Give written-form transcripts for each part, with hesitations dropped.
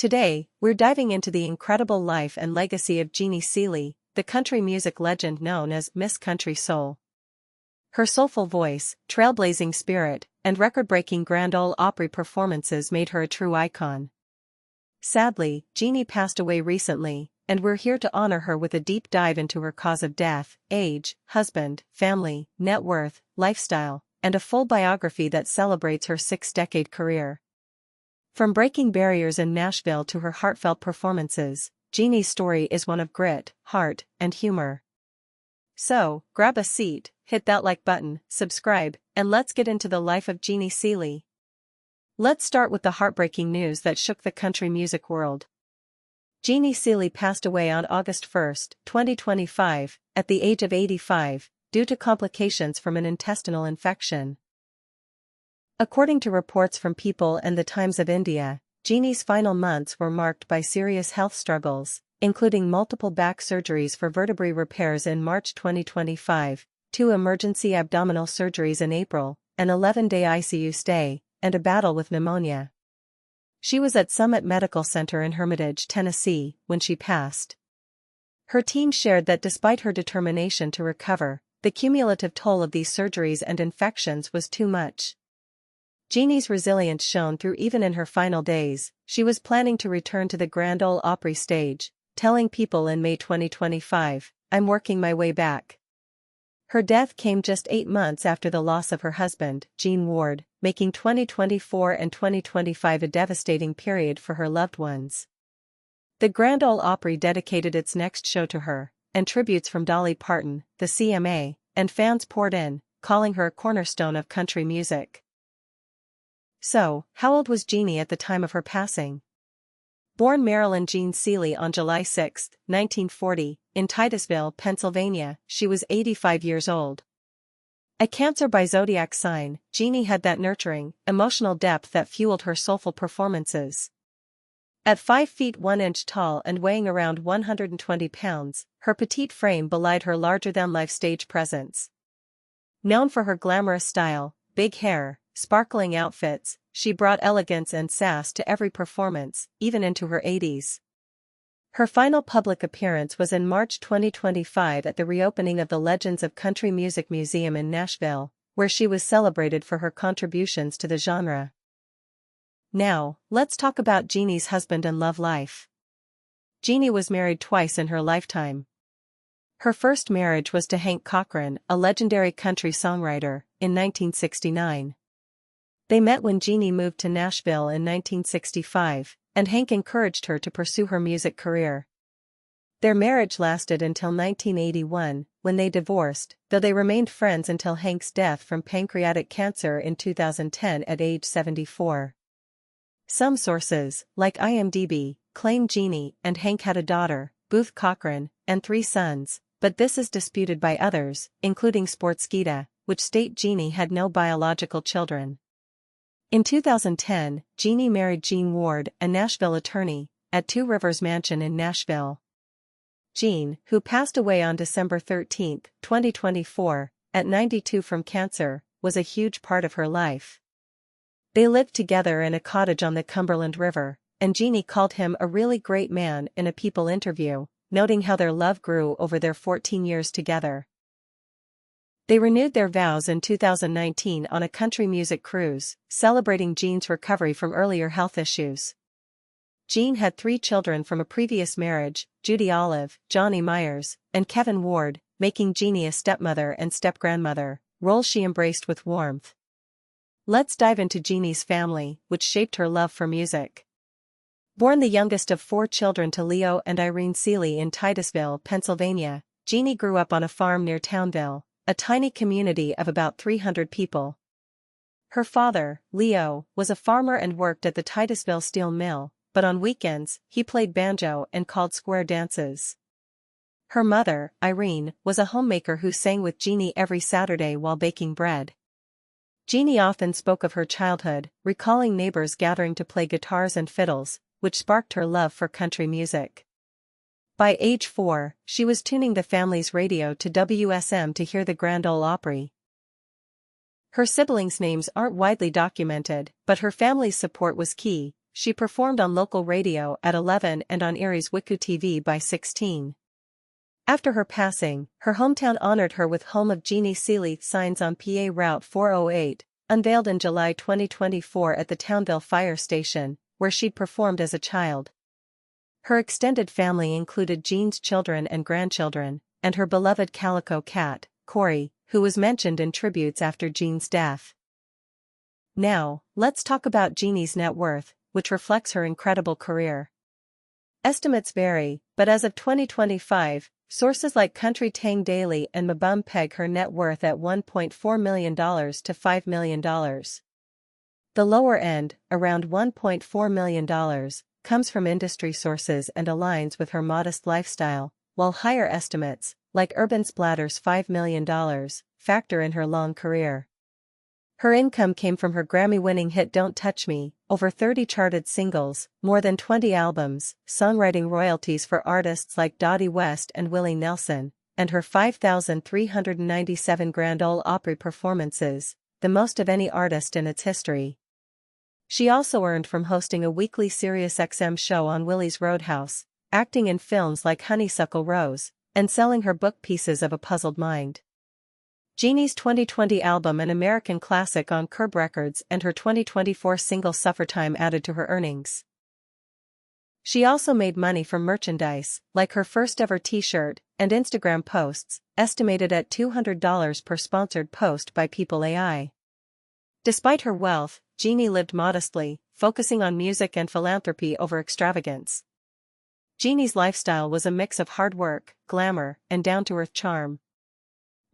Today, we're diving into the incredible life and legacy of Jeannie Seely, the country music legend known as Miss Country Soul. Her soulful voice, trailblazing spirit, and record-breaking Grand Ole Opry performances made her a true icon. Sadly, Jeannie passed away recently, and we're here to honor her with a deep dive into her cause of death, age, husband, family, net worth, lifestyle, and a full biography that celebrates her six-decade career. From breaking barriers in Nashville to her heartfelt performances, Jeannie's story is one of grit, heart, and humor. So, grab a seat, hit that like button, subscribe, and let's get into the life of Jeannie Seely. Let's start with the heartbreaking news that shook the country music world. Jeannie Seely passed away on August 1, 2025, at the age of 85, due to complications from an intestinal infection. According to reports from People and the Times of India, Jeannie's final months were marked by serious health struggles, including multiple back surgeries for vertebrae repairs in March 2025, 2 emergency abdominal surgeries in April, an 11-day ICU stay, and a battle with pneumonia. She was at Summit Medical Center in Hermitage, Tennessee, when she passed. Her team shared that despite her determination to recover, the cumulative toll of these surgeries and infections was too much. Jeannie's resilience shone through even in her final days. She was planning to return to the Grand Ole Opry stage, telling People in May 2025, "I'm working my way back." Her death came just 8 months after the loss of her husband, Gene Ward, making 2024 and 2025 a devastating period for her loved ones. The Grand Ole Opry dedicated its next show to her, and tributes from Dolly Parton, the CMA, and fans poured in, calling her a cornerstone of country music. So, how old was Jeannie at the time of her passing? Born Marilyn Jean Seely on July 6, 1940, in Titusville, Pennsylvania, she was 85 years old. A Cancer by zodiac sign, Jeannie had that nurturing, emotional depth that fueled her soulful performances. At 5 feet 1 inch tall and weighing around 120 pounds, her petite frame belied her larger-than-life stage presence. Known for her glamorous style, big hair, sparkling outfits, she brought elegance and sass to every performance, even into her 80s. Her final public appearance was in March 2025 at the reopening of the Legends of Country Music Museum in Nashville, where she was celebrated for her contributions to the genre. Now, let's talk about Jeannie's husband and love life. Jeannie was married twice in her lifetime. Her first marriage was to Hank Cochran, a legendary country songwriter, in 1969. They met when Jeannie moved to Nashville in 1965, and Hank encouraged her to pursue her music career. Their marriage lasted until 1981, when they divorced, though they remained friends until Hank's death from pancreatic cancer in 2010 at age 74. Some sources, like IMDb, claim Jeannie and Hank had a daughter, Booth Cochran, and 3 sons, but this is disputed by others, including Sportskeeda, which state Jeannie had no biological children. In 2010, Jeannie married Gene Ward, a Nashville attorney, at Two Rivers Mansion in Nashville. Gene, who passed away on December 13, 2024, at 92 from cancer, was a huge part of her life. They lived together in a cottage on the Cumberland River, and Jeannie called him a really great man in a People interview, noting how their love grew over their 14 years together. They renewed their vows in 2019 on a country music cruise, celebrating Gene's recovery from earlier health issues. Gene had 3 children from a previous marriage, Judy Olive, Johnny Myers, and Kevin Ward, making Jeannie a stepmother and stepgrandmother, roles she embraced with warmth. Let's dive into Jeannie's family, which shaped her love for music. Born the youngest of 4 children to Leo and Irene Seely in Titusville, Pennsylvania, Jeannie grew up on a farm near Townville, a tiny community of about 300 people. Her father, Leo, was a farmer and worked at the Titusville steel mill, but on weekends, he played banjo and called square dances. Her mother, Irene, was a homemaker who sang with Jeannie every Saturday while baking bread. Jeannie often spoke of her childhood, recalling neighbors gathering to play guitars and fiddles, which sparked her love for country music. By age 4, she was tuning the family's radio to WSM to hear the Grand Ole Opry. Her siblings' names aren't widely documented, but her family's support was key, she performed on local radio at 11 and on Erie's Wiku TV by 16. After her passing, her hometown honored her with Home of Jeannie Seely signs on PA Route 408, unveiled in July 2024 at the Townville Fire Station, where she'd performed as a child. Her extended family included Jean's children and grandchildren, and her beloved calico cat, Corey, who was mentioned in tributes after Jean's death. Now, let's talk about Jeannie's net worth, which reflects her incredible career. Estimates vary, but as of 2025, sources like Country Tang Daily and Mabum peg her net worth at $1.4 million to $5 million. The lower end, around $1.4 million, comes from industry sources and aligns with her modest lifestyle, while higher estimates, like Urban Splatter's $5 million, factor in her long career. Her income came from her Grammy-winning hit Don't Touch Me, over 30 charted singles, more than 20 albums, songwriting royalties for artists like Dottie West and Willie Nelson, and her 5,397 Grand Ole Opry performances, the most of any artist in its history. She also earned from hosting a weekly SiriusXM show on Willie's Roadhouse, acting in films like Honeysuckle Rose, and selling her book Pieces of a Puzzled Mind. Jeannie's 2020 album an American classic on Curb Records and her 2024 single Suffertime added to her earnings. She also made money from merchandise, like her first-ever t-shirt, and Instagram posts, estimated at $200 per sponsored post by People AI. Despite her wealth, Jeannie lived modestly, focusing on music and philanthropy over extravagance. Jeannie's lifestyle was a mix of hard work, glamour, and down-to-earth charm.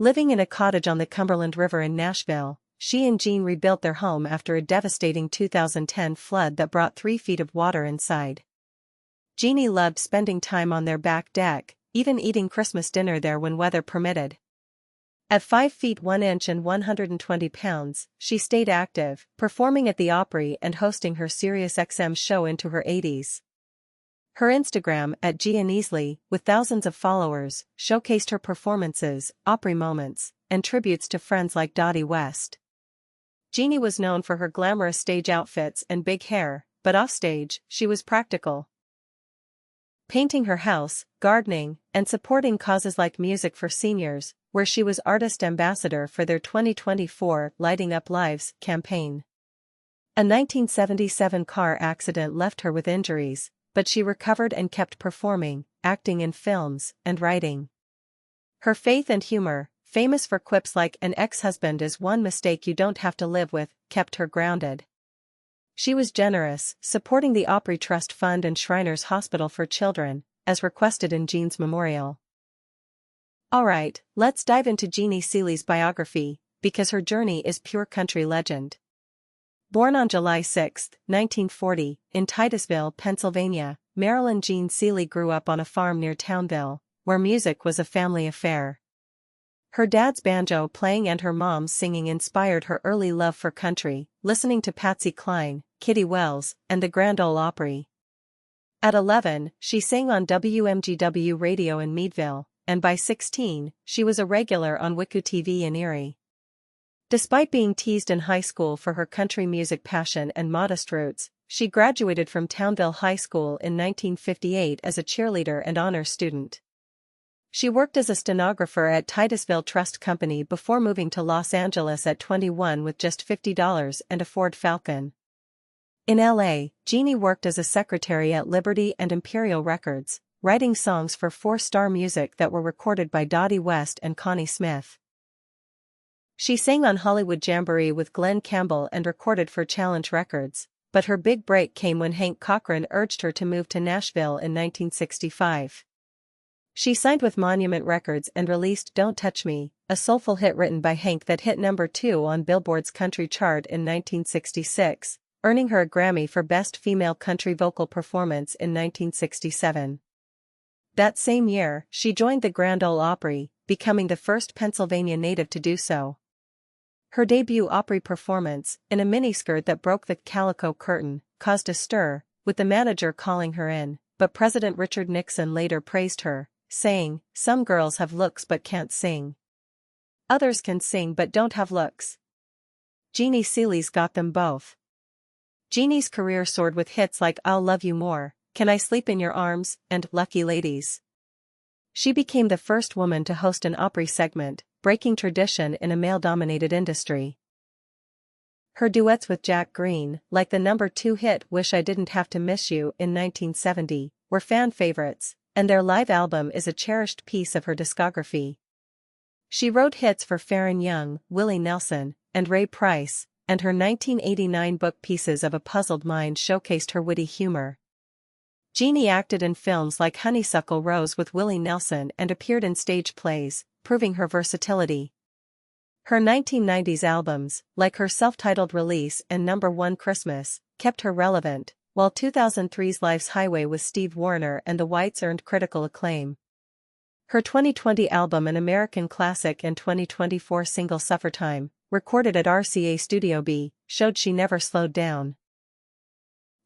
Living in a cottage on the Cumberland River in Nashville, she and Jean rebuilt their home after a devastating 2010 flood that brought 3 feet of water inside. Jeannie loved spending time on their back deck, even eating Christmas dinner there when weather permitted. At 5 feet 1 inch and 120 pounds, she stayed active, performing at the Opry and hosting her SiriusXM show into her 80s. Her Instagram, @Jeannie Seely, with thousands of followers, showcased her performances, Opry moments, and tributes to friends like Dottie West. Jeannie was known for her glamorous stage outfits and big hair, but offstage, she was practical. Painting her house, gardening, and supporting causes like Music for Seniors, where she was artist ambassador for their 2024 Lighting Up Lives campaign. A 1977 car accident left her with injuries, but she recovered and kept performing, acting in films, and writing. Her faith and humor, famous for quips like "an ex-husband is one mistake you don't have to live with," kept her grounded. She was generous, supporting the Opry Trust Fund and Shriners Hospital for Children, as requested in Jean's memorial. Alright, let's dive into Jeannie Seely's biography, because her journey is pure country legend. Born on July 6, 1940, in Titusville, Pennsylvania, Maryland, Jeannie Seely grew up on a farm near Townville, where music was a family affair. Her dad's banjo playing and her mom's singing inspired her early love for country, listening to Patsy Cline, Kitty Wells, and the Grand Ole Opry. At 11, she sang on WMGW radio in Meadville, and by 16, she was a regular on Wiku TV in Erie. Despite being teased in high school for her country music passion and modest roots, she graduated from Townville High School in 1958 as a cheerleader and honors student. She worked as a stenographer at Titusville Trust Company before moving to Los Angeles at 21 with just $50 and a Ford Falcon. In LA, Jeannie worked as a secretary at Liberty and Imperial Records, writing songs for 4-Star Music that were recorded by Dottie West and Connie Smith. She sang on Hollywood Jamboree with Glenn Campbell and recorded for Challenge Records, but her big break came when Hank Cochran urged her to move to Nashville in 1965. She signed with Monument Records and released Don't Touch Me, a soulful hit written by Hank that hit number 2 on Billboard's country chart in 1966, earning her a Grammy for Best Female Country Vocal Performance in 1967. That same year, she joined the Grand Ole Opry, becoming the first Pennsylvania native to do so. Her debut Opry performance, in a miniskirt that broke the calico curtain, caused a stir, with the manager calling her in, but President Richard Nixon later praised her, saying, "Some girls have looks but can't sing. Others can sing but don't have looks. Jeannie Seely's got them both." Jeannie's career soared with hits like I'll Love You More, Can I Sleep in Your Arms, and Lucky Ladies. She became the first woman to host an Opry segment, breaking tradition in a male-dominated industry. Her duets with Jack Green, like the #2 hit Wish I Didn't Have to Miss You in 1970, were fan favorites, and their live album is a cherished piece of her discography. She wrote hits for Farron Young, Willie Nelson, and Ray Price, and her 1989 book Pieces of a Puzzled Mind showcased her witty humor. Jeannie acted in films like Honeysuckle Rose with Willie Nelson and appeared in stage plays, proving her versatility. Her 1990s albums, like her self-titled release and #1 Christmas, kept her relevant, while 2003's Life's Highway with Steve Wariner and the Whites earned critical acclaim. Her 2020 album An American Classic and 2024 single Suffertime, recorded at RCA Studio B, showed she never slowed down.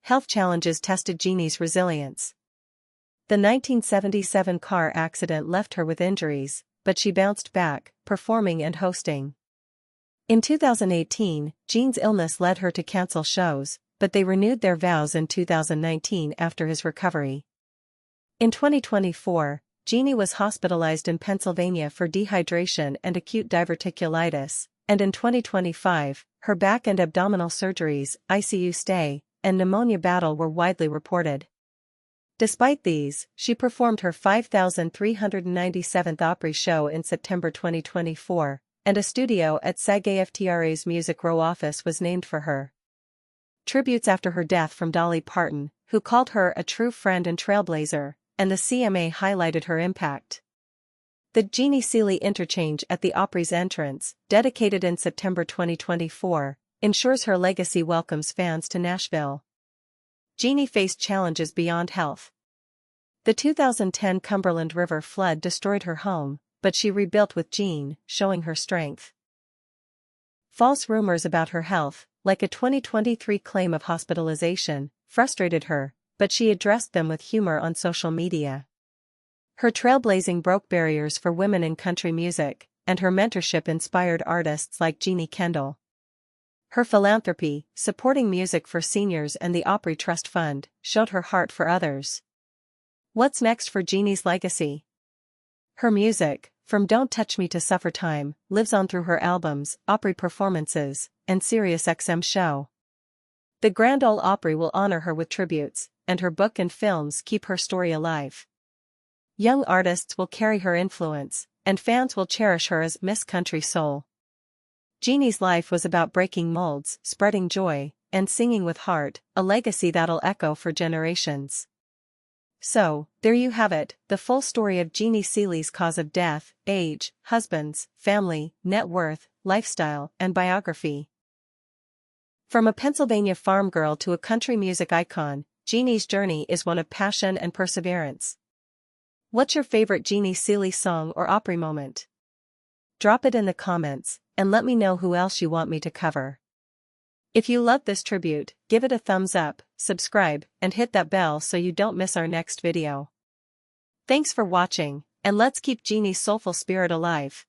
Health challenges tested Jeannie's resilience. The 1977 car accident left her with injuries, but she bounced back, performing and hosting. In 2018, Gene's illness led her to cancel shows, but they renewed their vows in 2019 after his recovery. In 2024, Jeannie was hospitalized in Pennsylvania for dehydration and acute diverticulitis, and in 2025, her back and abdominal surgeries, ICU stay, and pneumonia battle were widely reported. Despite these, she performed her 5,397th Opry show in September 2024, and a studio at SAG-AFTRA's Music Row office was named for her. Tributes after her death from Dolly Parton, who called her a true friend and trailblazer, and the CMA highlighted her impact. The Jeannie Seely interchange at the Opry's entrance, dedicated in September 2024, ensures her legacy welcomes fans to Nashville. Jeannie faced challenges beyond health. The 2010 Cumberland River flood destroyed her home, but she rebuilt with Jean, showing her strength. False rumors about her health, like a 2023 claim of hospitalization, frustrated her, but she addressed them with humor on social media. Her trailblazing broke barriers for women in country music, and her mentorship inspired artists like Jeannie Kendall. Her philanthropy, supporting music for seniors and the Opry Trust Fund, showed her heart for others. What's next for Jeannie's legacy? Her music, from Don't Touch Me to Suffertime, lives on through her albums, Opry performances, and SiriusXM show. The Grand Ole Opry will honor her with tributes, and her book and films keep her story alive. Young artists will carry her influence, and fans will cherish her as Miss Country Soul. Jeannie's life was about breaking molds, spreading joy, and singing with heart, a legacy that'll echo for generations. So, there you have it, the full story of Jeannie Seely's cause of death, age, husbands, family, net worth, lifestyle, and biography. From a Pennsylvania farm girl to a country music icon, Jeannie's journey is one of passion and perseverance. What's your favorite Jeannie Seely song or Opry moment? Drop it in the comments, and let me know who else you want me to cover. If you loved this tribute, give it a thumbs up, subscribe, and hit that bell so you don't miss our next video. Thanks for watching, and let's keep Jeannie's soulful spirit alive.